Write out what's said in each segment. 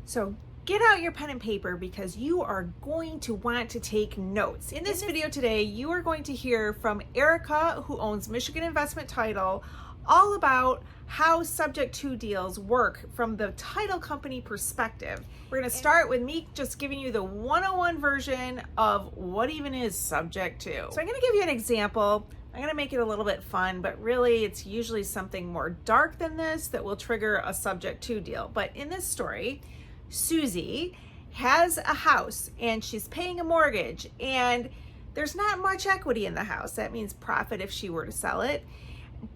So get out your pen and paper because you are going to want to take notes. In this video today, you are going to hear from Erika, who owns Michigan Investment Title, all about how subject to deals work from the title company perspective. We're going to start with me just giving you the 101 version of what even is subject to. So I'm going to give you an example. I'm going to make it a little bit fun, but really it's usually something more dark than this that will trigger a subject to deal. But in this story, Susie has a house and she's paying a mortgage and there's not much equity in the house. That means profit if she were to sell it.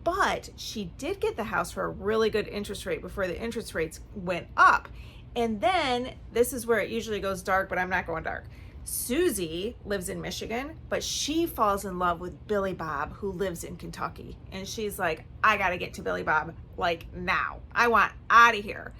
But she did get the house for a really good interest rate before the interest rates went up. And then this is where it usually goes dark, but I'm not going dark. Susie lives in Michigan, but she falls in love with Billy Bob, who lives in Kentucky. And she's like, I got to get to Billy Bob like now. I want out of here.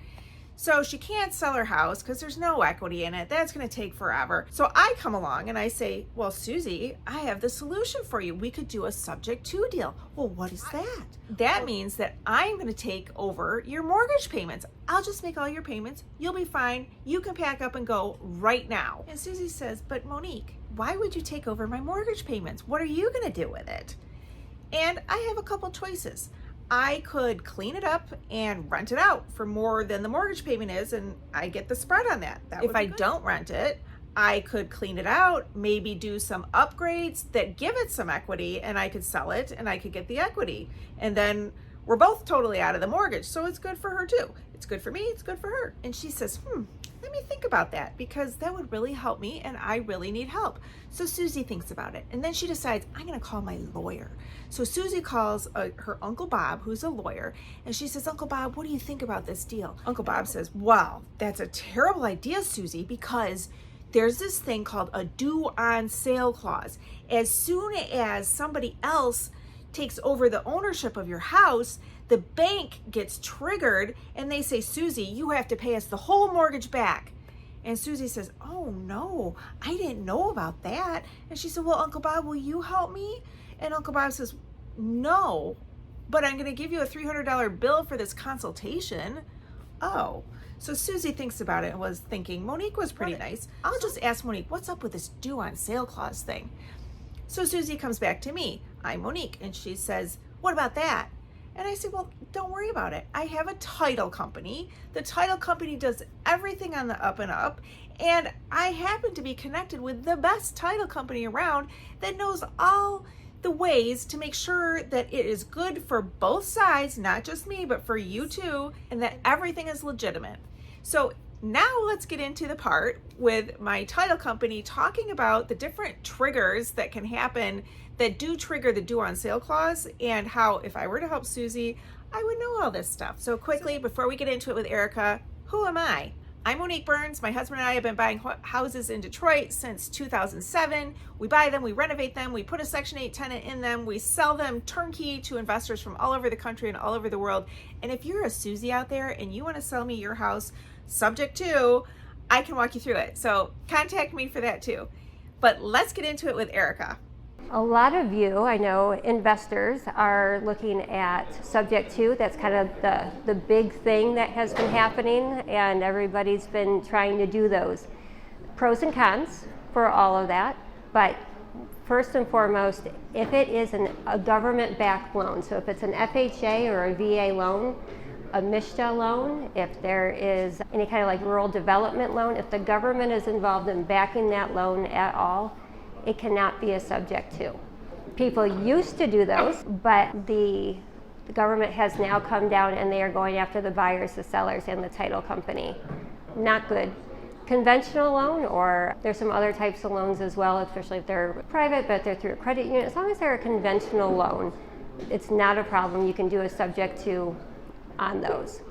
So she can't sell her house because there's no equity in it. That's going to take forever. So I come along and I say, well, Susie, I have the solution for you. We could do a subject to deal. Well, what is that? That means that I'm going to take over your mortgage payments. I'll just make all your payments. You'll be fine. You can pack up and go right now. And Susie says, but Monique, why would you take over my mortgage payments? What are you going to do with it? And I have a couple choices. I could clean it up and rent it out for more than the mortgage payment is, and I get the spread on that. If I don't rent it, I could clean it out, maybe do some upgrades that give it some equity, and I could sell it and I could get the equity. And then we're both totally out of the mortgage, so it's good for her too. It's good for me, it's good for her. And she says, let me think about that because that would really help me and I really need help. So Susie thinks about it and then she decides, I'm going to call my lawyer. So Susie calls her Uncle Bob, who's a lawyer, and she says, Uncle Bob, what do you think about this deal? Uncle Bob says, wow, that's a terrible idea, Susie, because there's this thing called a due on sale clause. As soon as somebody else takes over the ownership of your house, the bank gets triggered and they say, Susie, you have to pay us the whole mortgage back. And Susie says, oh no, I didn't know about that. And she said, well, Uncle Bob, will you help me? And Uncle Bob says, no, but I'm going to give you a $300 bill for this consultation. Oh, so Susie thinks about it and was thinking, Monique was pretty nice. I'll just ask Monique, what's up with this due on sale clause thing? So Susie comes back to me. I'm Monique. And she says, what about that? And I said, well, don't worry about it. I have a title company. The title company does everything on the up and up. And I happen to be connected with the best title company around that knows all the ways to make sure that it is good for both sides, not just me, but for you too, and that everything is legitimate. So now let's get into the part with my title company talking about the different triggers that can happen that do trigger the due on sale clause and how if I were to help Susie, I would know all this stuff. So quickly, before we get into it with Erika, who am I? I'm Monique Burns. My husband and I have been buying houses in Detroit since 2007. We buy them, we renovate them, we put a Section 8 tenant in them, we sell them turnkey to investors from all over the country and all over the world. And if you're a Susie out there and you want to sell me your house subject to, I can walk you through it. So contact me for that too. But let's get into it with Erika. A lot of you, I know, investors are looking at subject to. That's kind of the big thing that has been happening, and everybody's been trying to do those. Pros and cons for all of that, but first and foremost, if it is a government-backed loan, so if it's an FHA or a VA loan, a MSHDA loan, if there is any kind of like rural development loan, if the government is involved in backing that loan at all, it cannot be a subject to. People used to do those, but the government has now come down and they are going after the buyers, the sellers, and the title company. Not good. Conventional loan, or there's some other types of loans as well, especially if they're private, but they're through a credit union. As long as they're a conventional loan, it's not a problem. You can do a subject to on those.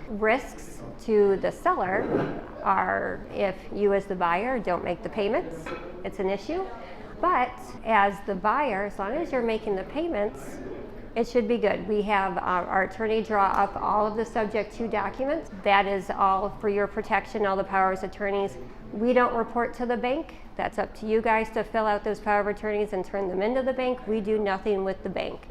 Risks to the seller are if you as the buyer don't make the payments, it's an issue. But as the buyer, as long as you're making the payments, it should be good. We have our attorney draw up all of the subject to documents. That is all for your protection, all the powers of attorneys. We don't report to the bank. That's up to you guys to fill out those power of attorneys and turn them into the bank. We do nothing with the bank.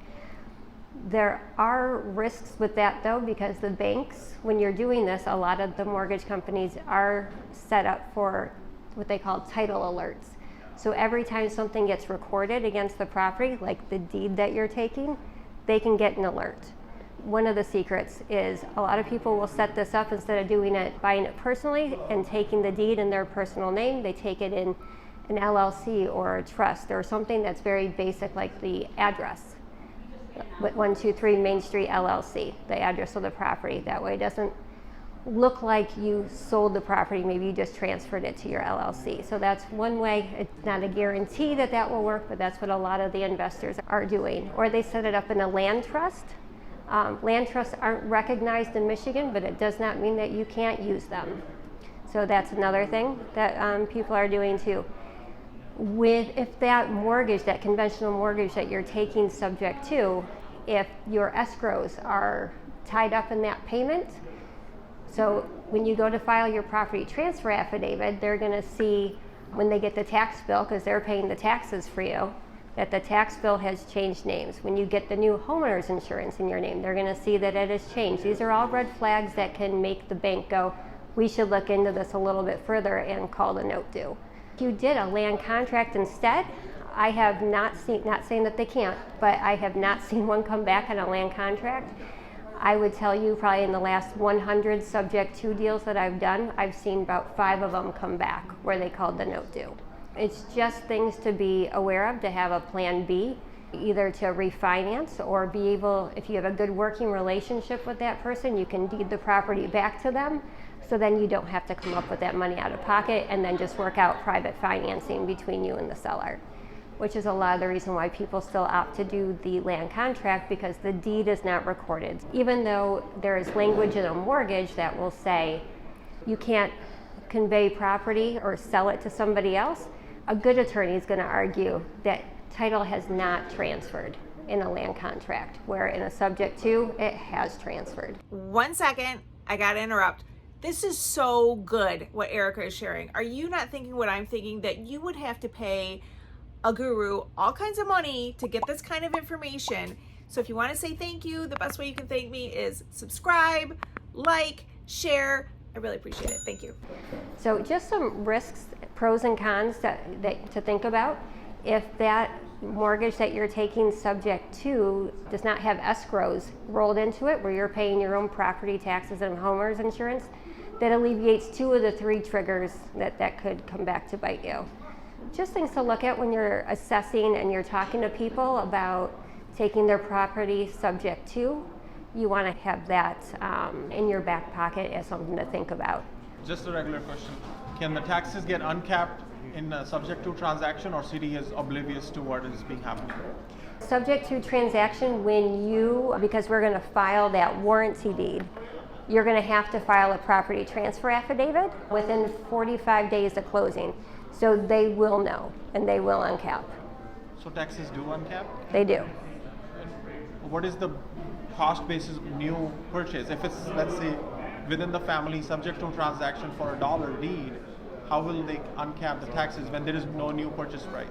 There are risks with that though, because the banks, when you're doing this, a lot of the mortgage companies are set up for what they call title alerts. So every time something gets recorded against the property, like the deed that you're taking, they can get an alert. One of the secrets is a lot of people will set this up instead of buying it personally and taking the deed in their personal name, they take it in an LLC or a trust or something that's very basic, like the address. 123 Main Street LLC, the address of the property. That way it doesn't look like you sold the property, maybe you just transferred it to your LLC. So that's one way. It's not a guarantee that that will work, but that's what a lot of the investors are doing. Or they set it up in a land trust. Land trusts aren't recognized in Michigan, but it does not mean that you can't use them. So that's another thing that people are doing too. If that mortgage, that conventional mortgage that you're taking subject to, if your escrows are tied up in that payment, so when you go to file your property transfer affidavit, they're going to see when they get the tax bill, because they're paying the taxes for you, that the tax bill has changed names. When you get the new homeowner's insurance in your name, they're going to see that it has changed. These are all red flags that can make the bank go, we should look into this a little bit further and call the note due. If you did a land contract instead, I have not seen, not saying that they can't, but I have not seen one come back on a land contract. I would tell you probably in the last 100 subject to deals that I've done, I've seen about 5 of them come back where they called the note due. It's just things to be aware of, to have a plan B, either to refinance or be able, if you have a good working relationship with that person, you can deed the property back to them, so then you don't have to come up with that money out of pocket and then just work out private financing between you and the seller, which is a lot of the reason why people still opt to do the land contract, because the deed is not recorded. Even though there is language in a mortgage that will say you can't convey property or sell it to somebody else, a good attorney is going to argue that title has not transferred in a land contract, where in a subject to, it has transferred. 1 second, I gotta interrupt. This is so good what Erika is sharing. Are you not thinking what I'm thinking, that you would have to pay a guru all kinds of money to get this kind of information? So if you want to say thank you, the best way you can thank me is subscribe, like, share. I really appreciate it. Thank you. So just some risks, pros and cons to think about. If that mortgage that you're taking subject to does not have escrows rolled into it, where you're paying your own property taxes and homeowner's insurance, that alleviates 2 of the 3 triggers that could come back to bite you. Just things to look at when you're assessing and you're talking to people about taking their property subject to. You want to have that in your back pocket as something to think about. Just a regular question. Can the taxes get uncapped in a subject to transaction, or CD is oblivious to what is being happening? Subject to transaction, because we're going to file that warranty deed, you're going to have to file a property transfer affidavit within 45 days of closing. So they will know, and they will uncap. So taxes do uncap? They do. What is the cost basis new purchase? If it's, let's say, within the family subject to transaction for $1 deed, how will they uncap the taxes when there is no new purchase price?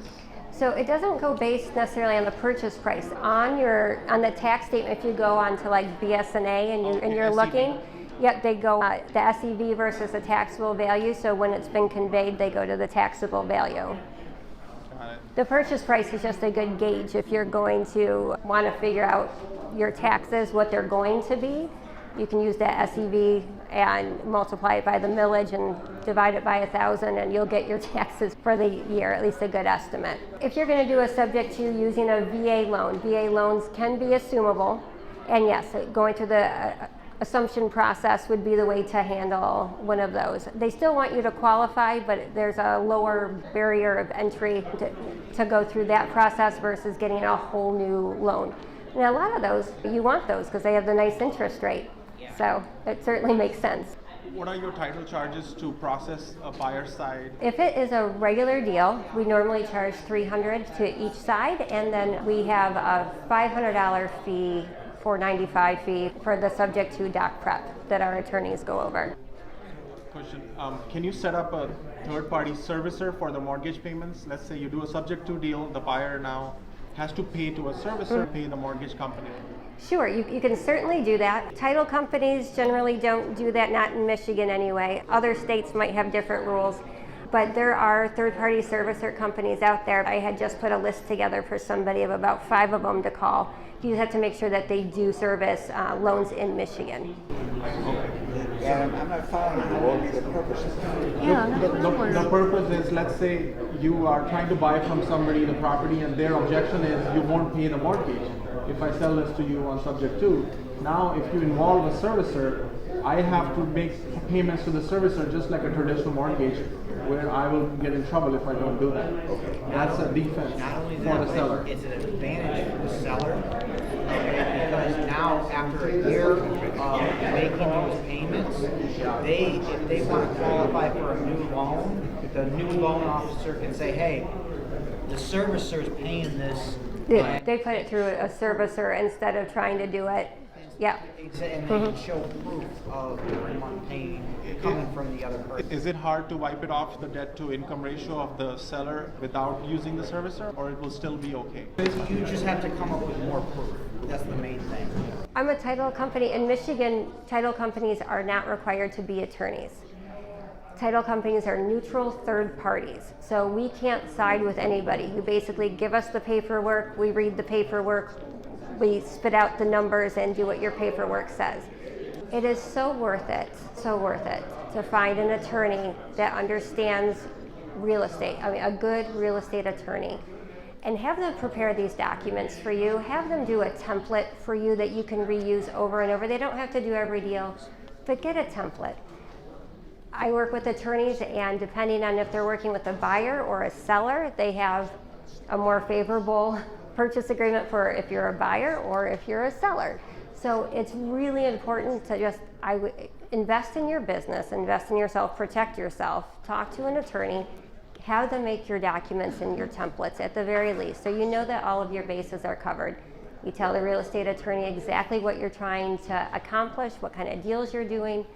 So it doesn't go based necessarily on the purchase price. On the tax statement, if you go on to like BS&A and you're looking, yep, they go the SEV versus the taxable value. So when it's been conveyed, they go to the taxable value. The purchase price is just a good gauge if you're going to want to figure out your taxes, what they're going to be. You can use that SEV and multiply it by the millage and divide it by 1,000, and you'll get your taxes for the year, at least a good estimate. If you're going to do a subject to using a VA loan, VA loans can be assumable, and yes, going through the assumption process would be the way to handle one of those. They still want you to qualify, but there's a lower barrier of entry to go through that process versus getting a whole new loan. And a lot of those, you want those because they have the nice interest rate. So it certainly makes sense. What are your title charges to process a buyer's side? If it is a regular deal, we normally charge $300 to each side, and then we have a $500 fee, $495 fee for the subject to doc prep that our attorneys go over. Question, can you set up a third-party servicer for the mortgage payments? Let's say you do a subject to deal, the buyer now has to pay to a servicer, pay the mortgage company. Sure, you can certainly do that. Title companies generally don't do that, not in Michigan anyway. Other states might have different rules, but there are third-party servicer companies out there. I had just put a list together for somebody of about 5 of them to call. You just have to make sure that they do service loans in Michigan. And I'm not following you. What would be the purpose of that? Yeah, The purpose is, let's say you are trying to buy from somebody the property and their objection is you won't pay the mortgage if I sell this to you on subject to. Now if you involve a servicer, I have to make payments to the servicer just like a traditional mortgage, where I will get in trouble if I don't do that. That's a defense Not only for that, the but seller. it's an advantage for the seller, because now after a year of making those payments, if they want to qualify for a new loan, the new loan officer can say, hey, the servicer's paying this. They put it through a servicer instead of trying to do it. Yeah. And they can show proof of every month paying coming from the other person. Is it hard to wipe it off the debt to income ratio of the seller without using the servicer, or it will still be okay? You just have to come up with more proof. That's the main thing. I'm a title company. In Michigan, title companies are not required to be attorneys. Title companies are neutral third parties, so we can't side with anybody. You basically give us the paperwork, we read the paperwork, we spit out the numbers and do what your paperwork says. It is so worth it to find an attorney that understands real estate, a good real estate attorney, and have them prepare these documents for you, have them do a template for you that you can reuse over and over. They don't have to do every deal, but get a template. I work with attorneys, and depending on if they're working with a buyer or a seller, they have a more favorable purchase agreement for if you're a buyer or if you're a seller. So it's really important to just invest in your business, invest in yourself, protect yourself, talk to an attorney, have them make your documents and your templates at the very least, so you know that all of your bases are covered. You tell the real estate attorney exactly what you're trying to accomplish, what kind of deals you're doing,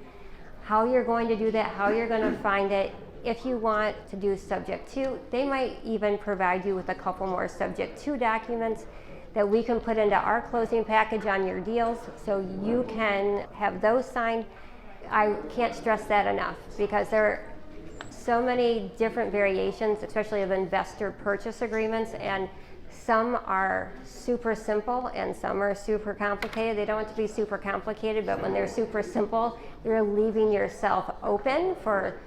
how you're going to do that, how you're going to find it. If you want to do subject to, they might even provide you with a couple more subject to documents that we can put into our closing package on your deals so you can have those signed. I can't stress that enough because there are so many different variations, especially of investor purchase agreements, and some are super simple and some are super complicated. They don't have to be super complicated, but when they're super simple, you're leaving yourself open for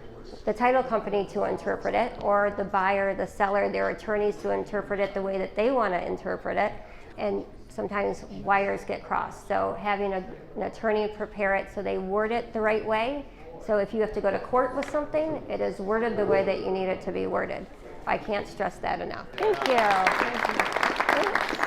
the title company to interpret it, or the buyer, the seller, their attorneys to interpret it the way that they want to interpret it. And sometimes wires get crossed. So having an attorney prepare it so they word it the right way. So if you have to go to court with something, it is worded the way that you need it to be worded. I can't stress that enough. Thank you. Thank you.